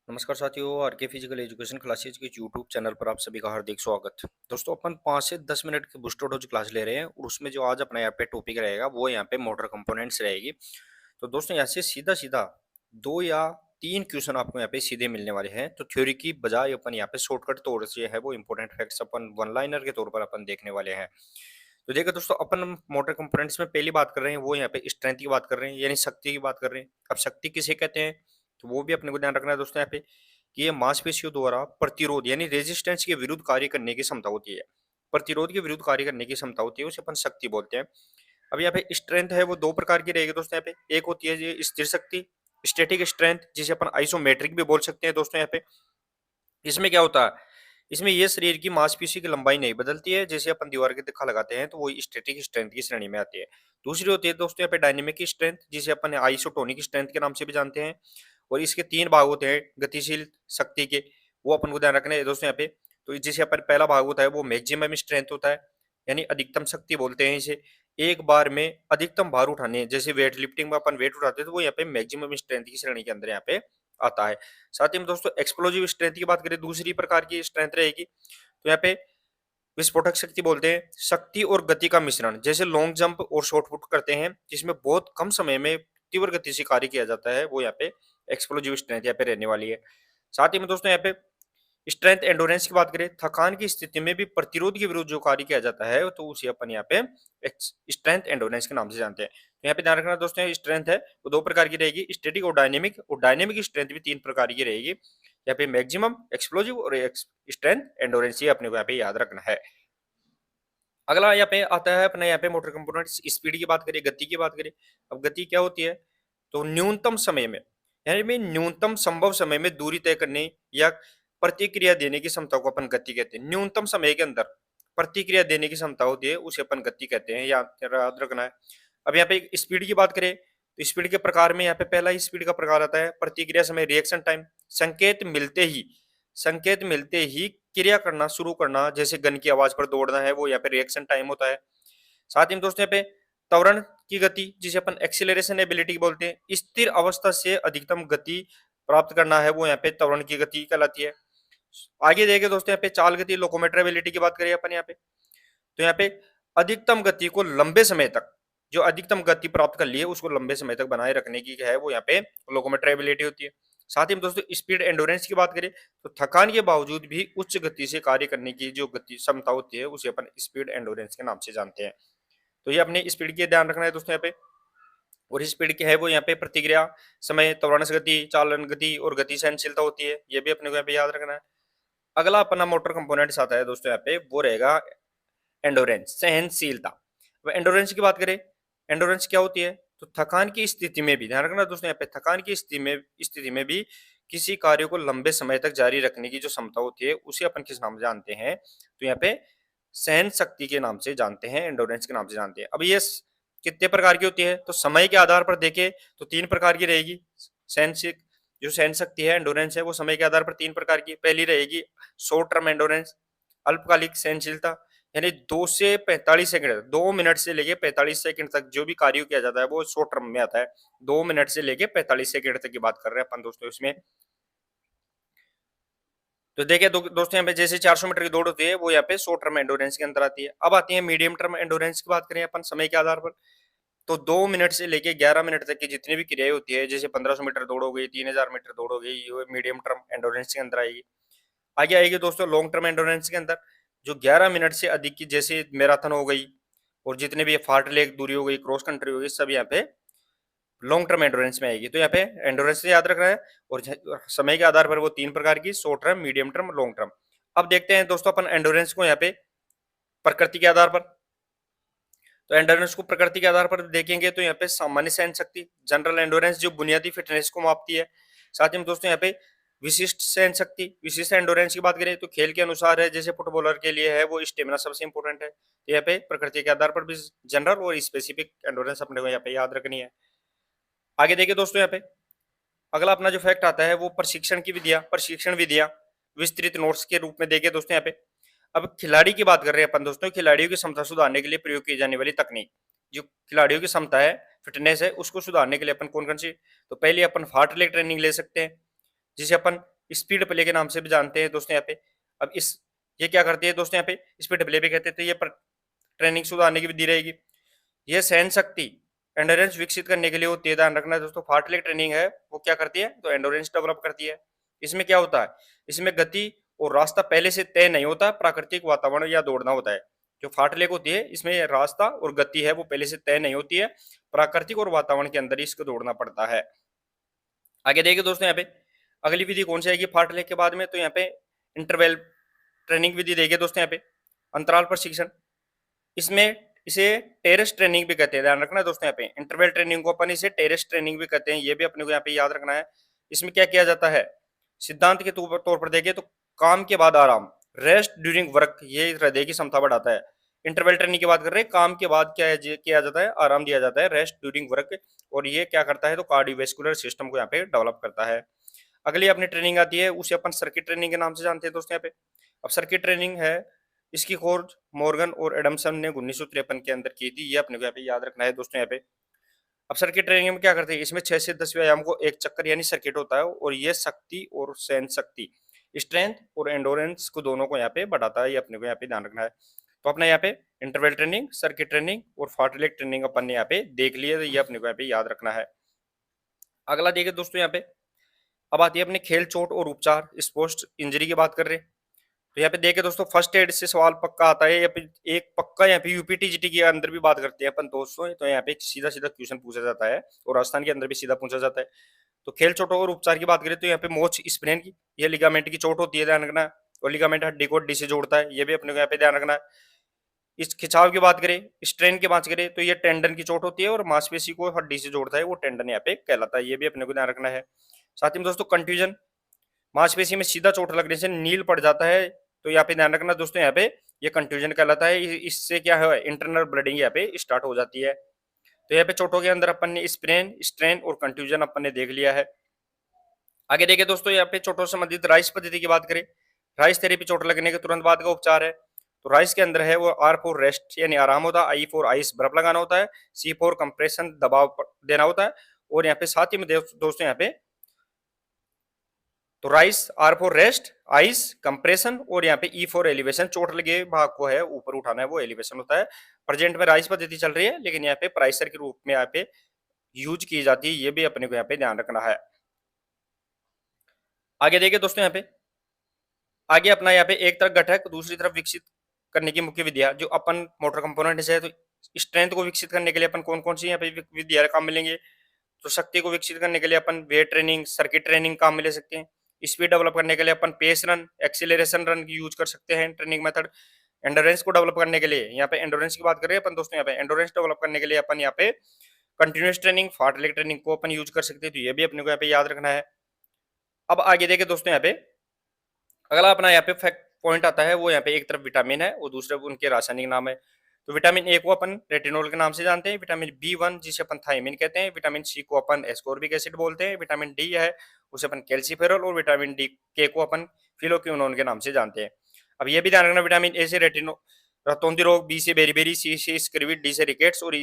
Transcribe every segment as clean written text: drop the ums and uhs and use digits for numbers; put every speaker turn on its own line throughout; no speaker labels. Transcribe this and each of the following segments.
नमस्कार साथियों, R K physical education classes के यूट्यूब चैनल पर आप सभी का हार्दिक स्वागत। दोस्तों, अपन 5 से 10 मिनट की बूस्टर डोज क्लास ले रहे हैं और उसमें जो आज अपना यहाँ पे टॉपिक रहेगा वो यहाँ पे मोटर कंपोनेंट्स रहेगी। तो दोस्तों, यहाँ से सीधा सीधा 2 या 3 क्वेश्चन आपको यहाँ पे सीधे मिलने वाले हैं। तो थ्योरी की बजाय अपन यहाँ पे शॉर्टकट तौर से है वो इंपॉर्टेंट फैक्ट्स अपन वन लाइनर के तौर पर अपन देखने वाले हैं। तो देखिए दोस्तों, अपन मोटर कंपोनेंट्स में पहली बात कर रहे हैं वो यहाँ पे स्ट्रेंथ की बात कर रहे हैं, यानी शक्ति की बात कर रहे हैं। अब शक्ति किसे कहते हैं, तो वो भी अपने को ध्यान रखना है दोस्तों यहाँ पे कि ये मांसपेशियों द्वारा प्रतिरोध यानी रेजिस्टेंस के विरुद्ध कार्य करने की क्षमता होती है। प्रतिरोध के विरुद्ध कार्य करने की क्षमता होती है, उसे अपन शक्ति बोलते हैं। अब यहाँ पे स्ट्रेंथ है वो 2 प्रकार की रहेगी दोस्तों यहाँ पे। एक होती है ये स्थिर शक्ति, स्टैटिक स्ट्रेंथ, जिसे अपन आइसोमेट्रिक भी बोल सकते हैं दोस्तों यहाँ पे। इसमें क्या होता है, इसमें ये शरीर की मांसपेशी की लंबाई नहीं बदलती है, जैसे अपन दीवार के धक्का लगाते हैं तो वो स्टैटिक स्ट्रेंथ की श्रेणी में आती है। दूसरी होती है दोस्तों यहाँ पे डायनेमिक स्ट्रेंथ, जिसे अपन आइसोटोनिक स्ट्रेंथ के नाम से भी जानते हैं। और इसके 3 भाग होते हैं गतिशील शक्ति के, वो अपन को ध्यान रखना है दोस्तों यहाँ पे। तो जिसे अपन पहला भाग होता है वो मैक्सिमम स्ट्रेंथ होता है, यानी अधिकतम शक्ति बोलते हैं इसे। एक बार में अधिकतम भार उठाने, जैसे वेट लिफ्टिंग में अपन वेट उठाते हैं तो वो यहाँ पे मैक्सिमम स्ट्रेंथ की श्रेणी के अंदर यहाँ पे आता है। साथ ही में दोस्तों एक्सप्लोजिव स्ट्रेंथ की बात करें, दूसरी प्रकार की स्ट्रेंथ रहेगी, तो यहाँ पे विस्फोटक शक्ति बोलते हैं। शक्ति और गति का मिश्रण, जैसे लॉन्ग जंप और शॉर्ट पुट करते हैं जिसमें बहुत कम समय में तीव्र गति से कार्य किया जाता है, वो यहाँ पे एक्सप्लोजिव स्ट्रेंथ यहाँ पे रहने वाली है। साथ ही में दोस्तों यहाँ पे स्ट्रेंथ एंडोरेंस की बात करें, थकान की स्थिति में भी प्रतिरोध के विरुद्ध जो कार्य किया जाता है तो उसे अपन यहाँ पे स्ट्रेंथ एंडोरेंस के नाम से जानते हैं। तो यहाँ पे ध्यान रखना दोस्तों, स्ट्रेंथ है वो 2 प्रकार की रहेगी, स्टैटिक और डायनेमिक स्ट्रेंथ भी 3 प्रकार की रहेगी। यहाँ पे मैक्सिमम, एक्सप्लोजिव और स्ट्रेंथ एंडोरेंस, ये अपने को यहाँ पे याद रखना है। अगला यहाँ पे आता है अपने यहाँ पे मोटर कंपोनेंट्स। स्पीड की बात करें, गति की बात करें। अब गति क्या होती है, तो न्यूनतम समय में, यानी में न्यूनतम संभव समय में दूरी तय करने या प्रतिक्रिया देने की क्षमता को अपन गति कहते हैं। न्यूनतम समय के अंदर प्रतिक्रिया देने की क्षमता होती है, उसे अपन गति कहते हैं, याद रखना है। अब यहाँ पे स्पीड की बात करें तो स्पीड के प्रकार में यहाँ पे पहला ही स्पीड का प्रकार आता है प्रतिक्रिया समय, रिएक्शन टाइम। संकेत मिलते ही क्रिया करना शुरू करना, जैसे गन की आवाज पर दौड़ना है, वो यहाँ पे रिएक्शन टाइम होता है। साथ ही में दोस्तों यहाँ पे त्वरण की गति, जिसे अपन एक्सीलरेशन एबिलिटी बोलते हैं। स्थिर अवस्था से अधिकतम गति प्राप्त करना है, वो यहाँ पे त्वरण की गति कहलाती है। आगे देखें दोस्तों, यहाँ पे चाल गति, लोकोमोटर एबिलिटी की बात करें अपन यहाँ पे, तो यहाँ पे अधिकतम गति को लंबे समय तक, जो अधिकतम गति प्राप्त कर लिए उसको लंबे समय तक बनाए रखने की है वो यहाँ पे लोकोमोटर एबिलिटी होती है। साथ ही में दोस्तों स्पीड एंडोरेंस की बात करें तो थकान के बावजूद भी उच्च गति से कार्य करने की जो गति क्षमता होती है उसे अपन स्पीड एंडोरेंस के नाम से जानते हैं। तो ये अपने स्पीड की ध्यान रखना है दोस्तों यहाँ पे। और स्पीड की है वो यहाँ पे प्रतिक्रिया समय, त्वरण गति, चालन गति और गति सहनशीलता होती है, ये भी अपने को यहाँ पे याद रखना है। अगला अपना मोटर कंपोनेंट्स आता है दोस्तों यहाँ पे, वो रहेगा एंडोरेंस, सहनशीलता। अब एंडोरेंस की बात करें, एंडोरेंस क्या होती है, तो थकान की स्थिति में भी, ध्यान रखना दोस्तों यहाँ पे, थकान की स्थिति में भी किसी कार्य को लंबे समय तक जारी रखने की जो क्षमता होती है उसे अपन किस नाम से जानते हैं, तो यहाँ पे सहन शक्ति के नाम से जानते हैं, एंडोरेंस के नाम से जानते हैं। अब ये कितने प्रकार की होती है, तो समय के आधार पर देखें तो 3 प्रकार की रहेगी। सहन जो सहन शक्ति है, एंडोरेंस है, वो समय के आधार पर 3 प्रकार की। पहली रहेगी शॉर्ट टर्म एंडोरेंस, अल्पकालिक सहनशीलता, यानी 2 से 45 सेकंड, 2 मिनट से लेके 45 सेकंड तक जो भी कार्य किया जाता है वो शॉर्ट टर्म में आता है। 2 मिनट से लेके 45 सेकंड तक की बात कर रहे हैं अपन दोस्तों इसमें। तो देखिए दोस्तों यहाँ पे जैसे 400 मीटर की दौड़ होती है वो यहाँ पे शॉर्ट टर्म एंडोरेंस के अंदर आती है। अब आती है मीडियम टर्म एंडोरेंस की बात करें अपन समय के आधार पर, तो 2 मिनट से लेके 11 मिनट तक की जितनी भी क्रियाएं होती है, जैसे 1500 मीटर दौड़ हो गई, 3000 मीटर दौड़ हो गई, ये मीडियम टर्म एंडोरेंस के अंदर आएगी। आगे आएगी दोस्तों लॉन्ग टर्म एंडोरेंस के अंदर, जो 11 मिनट से अधिक की, जैसे मैराथन हो गई और जितने भी फास्ट लेग दूरी हो गई, क्रॉस कंट्री हो गई, सब यहाँ पे लॉन्ग टर्म एंडोरेंस में आएगी। तो यहाँ पे एंडोरेंस से याद रखना है। और समय के आधार पर वो 3 प्रकार की, short term, medium term, long term. अब देखते हैं दोस्तों अपन एंडोरेंस को यहाँ पे प्रकृति के आधार पर। तो एंडोरेंस को प्रकृति के आधार पर देखेंगे तो यहाँ पे सामान्य सहन शक्ति, जनरल एंडोरेंस, जो बुनियादी फिटनेस को मापती है। साथ ही में दोस्तों यहाँ पे विशिष्ट सहन शक्ति, विशिष्ट एंडोरेंस की बात करें तो खेल के अनुसार है, जैसे फुटबॉलर के लिए है वो स्टेमिना सबसे इंपॉर्टेंट है। तो यहाँ पे प्रकृति के आधार पर भी जनरल और स्पेसिफिक एंडोरेंस अपने को यहाँ पे याद रखनी है। आगे देखिए दोस्तों यहाँ पे अगला अपना जो फैक्ट आता है वो प्रशिक्षण विधियां विस्तृत नोट्स के रूप में देखे दोस्तों यहाँ पे। अब खिलाड़ी की बात कर रहे हैं अपन दोस्तों, खिलाड़ियों की क्षमता सुधारने के लिए प्रयोग की जाने वाली तकनीक, जो खिलाड़ियों की क्षमता है, फिटनेस है, उसको सुधारने के लिए अपन कौन कौन सी, तो पहले अपन फास्ट लेग ट्रेनिंग ले सकते हैं, जिसे अपन स्पीड प्ले के नाम से भी जानते हैं दोस्तों यहाँ पे। अब इस ये क्या करती है दोस्तों यहाँ पे, स्पीड प्ले भी कहते थे। ये ट्रेनिंग सुधारने की विधि रहेगी। ये सहन शक्ति एंडोरेंस विकसित करने के लिए होती है। ध्यान रखना है दोस्तों, फार्टलेक ट्रेनिंग है वो क्या करती है, तो एंडोरेंस डेवलप करती है। इसमें क्या होता है, इसमें गति और रास्ता पहले से तय नहीं होता, प्राकृतिक वातावरण या दौड़ना होता है। जो फाटलेक होती है इसमें रास्ता और गति है वो पहले से तय नहीं होती है, प्राकृतिक और वातावरण के अंदर ही इसको दौड़ना पड़ता है। आगे देखिए दोस्तों यहाँ पे अगली विधि कौन सी आएगी फाटलेक के बाद में, तो यहाँ पे इंटरवल ट्रेनिंग विधि देखिए दोस्तों यहाँ पे, अंतराल प्रशिक्षण। इसमें इसे टेरेस ट्रेनिंग भी कहते हैं। ध्यान रखना है दोस्तों यहाँ पे, इंटरवल ट्रेनिंग को अपन इसे टेरेस ट्रेनिंग भी कहते हैं, ये भी अपने को यहाँ पे याद रखना है। इसमें क्या किया जाता है, सिद्धांत के तौर पर देखें तो काम के बाद आराम, रेस्ट ड्यूरिंग वर्क, ये हृदय की क्षमता बढ़ाता है। इंटरवल ट्रेनिंग की बात कर रहे हैं, काम के बाद क्या किया जाता है, आराम दिया जाता है, रेस्ट ड्यूरिंग वर्क, और ये क्या करता है, तो कार्डियोवैस्कुलर सिस्टम को यहाँ पे डेवलप करता है। अगली अपनी ट्रेनिंग आती है, उसे अपन सर्किट ट्रेनिंग के नाम से जानते हैं दोस्तों यहाँ पे। अब सर्किट ट्रेनिंग है, इसकी खोज मॉर्गन और एडमसन ने 1953 के अंदर की थी, ये अपने को यहाँ पे याद रखना है दोस्तों यहाँ पे। अब सर्किट ट्रेनिंग में क्या करते हैं, इसमें 6 से 10 व्यायाम को एक चक्कर यानी सर्किट होता है, और ये शक्ति और सहन शक्ति, स्ट्रेंथ और एंडोरेंस को दोनों को यहाँ पे बढ़ाता है, ये अपने को यहाँ पे ध्यान रखना है। तो अपने यहाँ पे इंटरवल ट्रेनिंग, सर्किट ट्रेनिंग और फार्टलेक ट्रेनिंग अपन ने यहाँ पे देख लिया, तो ये अपने को यहाँ पे याद रखना है। अगला देखिए दोस्तों यहाँ पे, अब आती है अपने खेल चोट और उपचार, स्पोर्ट्स इंजरी की बात कर रहे हैं। तो यहाँ पे देखे दोस्तों फर्स्ट एड से सवाल पक्का आता है, या फिर एक पक्का यहाँ पे यूपीटी जीटी के अंदर भी बात करते हैं अपन दोस्तों, तो यहाँ पे सीधा सीधा क्वेश्चन पूछा जाता है, और राजस्थान के अंदर भी सीधा पूछा जाता है। तो खेल चोटों और उपचार की बात करें तो यहाँ पे मोच स्प्रेन की, ये लिगामेंट की चोट होती है, ध्यान रखना है। और लिगामेंट हड्डी को हड्डी से जोड़ता है, ये भी अपने को यहाँ पे ध्यान रखना है। इस खिंचाव की बात करें, स्ट्रेन की बात करें तो ये टेंडन की चोट होती है, और मांसपेशी को हड्डी से जोड़ता है, वो टेंडन यहाँ पे कहलाता है, ये भी अपने को ध्यान रखना है। साथ ही में दोस्तों कंट्यूजन, मांसपेशी में सीधा चोट लगने से नील पड़ जाता है, तो यहाँ पे ध्यान रखना दोस्तों, यहाँ पे ये कंट्यूजन कहलाता है। इससे क्या है, इंटरनल ब्लीडिंग यहाँ पे स्टार्ट हो जाती है। तो यहाँ पे चोटों के अंदर अपन ने स्प्रेन, स्ट्रेन और कंट्यूजन अपन ने देख लिया है। आगे देखे दोस्तों, यहाँ पे चोटों से संबंधित राइस पद्धति की बात करें, राइस थेरेपी चोट लगने के तुरंत बाद का उपचार है। तो राइस के अंदर है वो आर फॉर रेस्ट यानी आराम होता है, आई फॉर आइस बर्फ लगाना होता है, सी फॉर कंप्रेशन दबाव देना होता है, और यहाँ पे साथ ही में दोस्तों यहाँ पे तो RICE are for rest, ice compression, और यहाँ पे ई फॉर एलिवेशन, चोट लगे भाग को है ऊपर उठाना है, वो एलिवेशन होता है। प्रेजेंट में राइस पद्धति चल रही है, लेकिन यहाँ पे प्राइसर के रूप में यहाँ पे यूज की जाती है, ये भी अपने को यहाँ पे ध्यान रखना है। आगे देखिए दोस्तों यहाँ पे, आगे अपना यहाँ पे एक तरफ घटक दूसरी तरफ विकसित करने की मुख्य विधियां, जो अपन मोटर कंपोनेंट से है, तो स्ट्रेंथ को विकसित करने के लिए अपन कौन कौन सी यहाँ पे विधियां काम मिलेंगे, तो शक्ति को विकसित करने के लिए अपन वेट ट्रेनिंग, सर्किट ट्रेनिंग काम में ले सकते हैं। स्पीड डेवलप करने के लिए अपन पेस रन, एक्सीलरेशन रन की यूज कर सकते हैं ट्रेनिंग मेथड। एंडोरेंस को डेवलप करने के लिए यहाँ पे एंडोरेंस की बात करें अपन दोस्तों, यहाँ पे एंडोरेंस डेवलप करने के लिए अपन यहाँ पे कंटिन्यूस ट्रेनिंग, फार्टलेक ट्रेनिंग को अपन यूज कर सकते हैं, तो ये भी अपने को यहाँ पे याद रखना है। अब आगे देखे दोस्तों यहाँ पे अगला अपना यहाँ पे फैक्ट पॉइंट आता है, वो यहाँ पे एक तरफ विटामिन है और दूसरे उनके रासायनिक नाम है। तो विटामिन ए को अपन रेटिनोल के नाम से जानते हैं, विटामिन बी1 जिसे अपन थायमिन कहते हैं, विटामिन सी को अपन एस्कॉर्बिक एसिड बोलते हैं, विटामिन डी है उसे अपन कैल्सीफेरॉल, और विटामिन डी के को अपन फिलोक्विनोन के नाम से जानते हैं। अब ये भी ध्यान रखना, विटामिन ए से रेटिनो रतौंधी रोग, बी से बेरीबेरी, सी से स्क्रिविट, डी से रिकेट्स, और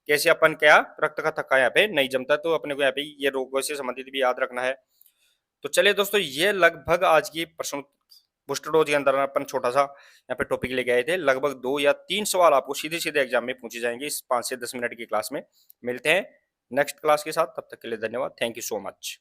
कैसे अपन क्या रक्त का थक्का यहाँ पे नहीं जमता, तो अपने को यहाँ पे ये रोगों से संबंधित भी याद रखना है। तो चलिए दोस्तों, ये लगभग आज की प्रश्न बूस्टर डोज के अंदर अपन छोटा सा यहाँ पे टॉपिक लेके आए थे। लगभग 2 या 3 सवाल आपको सीधे सीधे एग्जाम में पूछे जाएंगे इस 5 से 10 मिनट की क्लास में। मिलते हैं नेक्स्ट क्लास के साथ, तब तक के लिए धन्यवाद, थैंक यू सो मच।